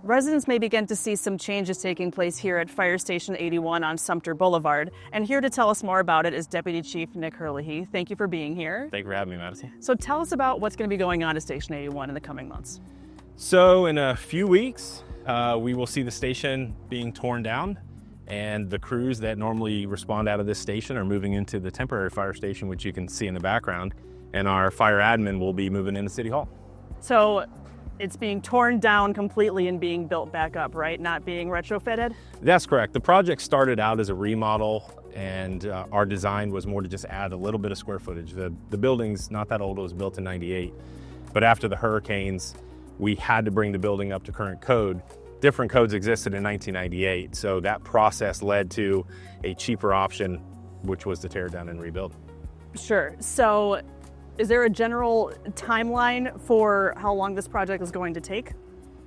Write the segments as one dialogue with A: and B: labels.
A: Residents may begin to see some changes taking place here at Fire Station 81 on Sumter Boulevard. And here to tell us more about it is Deputy Chief Nick Herlihy. Thank you for being here.
B: Thank you for having me, Madison.
A: So tell us about what's going to be going on at Station 81 in the coming months.
B: So in a few weeks, we will see the station being torn down, and the crews that normally respond out of this station are moving into the temporary fire station, which you can see in the background, and our fire admin will be moving into City Hall.
A: So it's being torn down completely and being built back up, right? Not being retrofitted?
B: That's correct. The project started out as a remodel, and our design was more to just add a little bit of square footage. The building's not that old. It was built in '98, but after the hurricanes, we had to bring the building up to current code. Different codes existed in 1998, so that process led to a cheaper option, which was to tear down and rebuild.
A: Sure. So is there a general timeline for how long this project is going to take?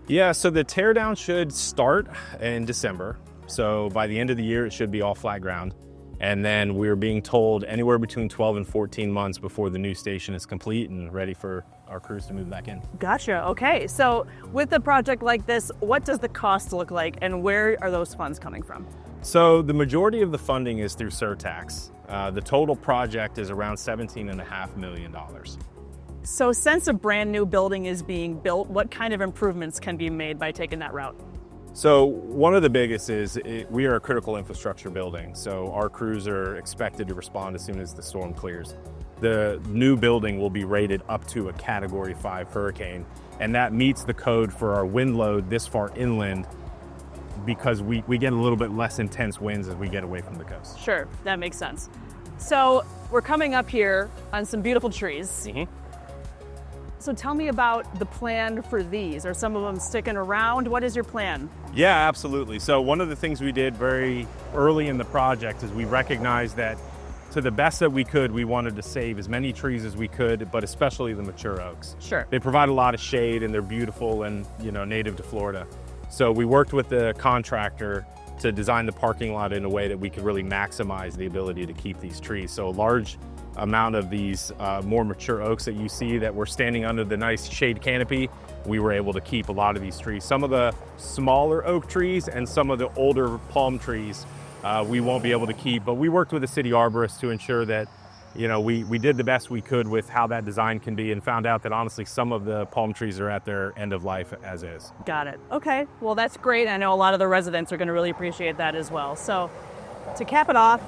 B: Yeah, so the teardown should start in December. So by the end of the year, it should be all flat ground. And then we're being told anywhere between 12 and 14 months before the new station is complete and ready for our crews to move back in.
A: Gotcha. Okay. So with a project like this, what does the cost look like and where are those funds coming from?
B: So the majority of the funding is through surtax. The total project is around $17.5 million.
A: So since a brand new building is being built, what kind of improvements can be made by taking that route?
B: So one of the biggest is we are a critical infrastructure building, so our crews are expected to respond as soon as the storm clears. The new building will be rated up to a Category 5 hurricane, and that meets the code for our wind load this far inland because we get a little bit less intense winds as we get away from the coast.
A: Sure, that makes sense. So we're coming up here on some beautiful trees.
B: Mm-hmm.
A: So tell me about the plan for these. Are some of them sticking around? What is your plan?
B: Yeah, absolutely. So one of the things we did very early in the project is we recognized that to the best that we could, we wanted to save as many trees as we could, but especially the mature oaks.
A: Sure.
B: They provide a lot of shade and they're beautiful and, native to Florida. So we worked with the contractor to design the parking lot in a way that we could really maximize the ability to keep these trees. So a large amount of these more mature oaks that you see that were standing under the nice shade canopy, we were able to keep a lot of these trees. Some of the smaller oak trees and some of the older palm trees we won't be able to keep, but we worked with the city arborist to ensure that we did the best we could with how that design can be and found out that honestly some of the palm trees are at their end of life as is.
A: Got it. Okay, well that's great. I know a lot of the residents are going to really appreciate that as well. So to cap it off,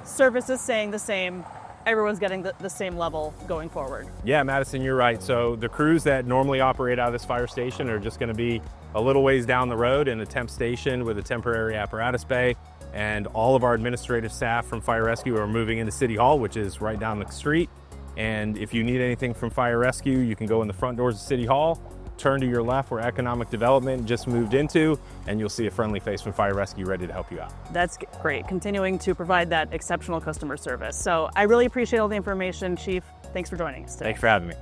A: service is staying the same. Everyone's getting the same level going forward.
B: Yeah, Madison, you're right. So the crews that normally operate out of this fire station are just going to be a little ways down the road in a temp station with a temporary apparatus bay. And all of our administrative staff from Fire Rescue are moving into City Hall, which is right down the street. And if you need anything from Fire Rescue, you can go in the front doors of City Hall, turn to your left where Economic Development just moved into, and you'll see a friendly face from Fire Rescue ready to help you out.
A: That's great, continuing to provide that exceptional customer service. So I really appreciate all the information, Chief. Thanks for joining us today.
B: Thanks for having me.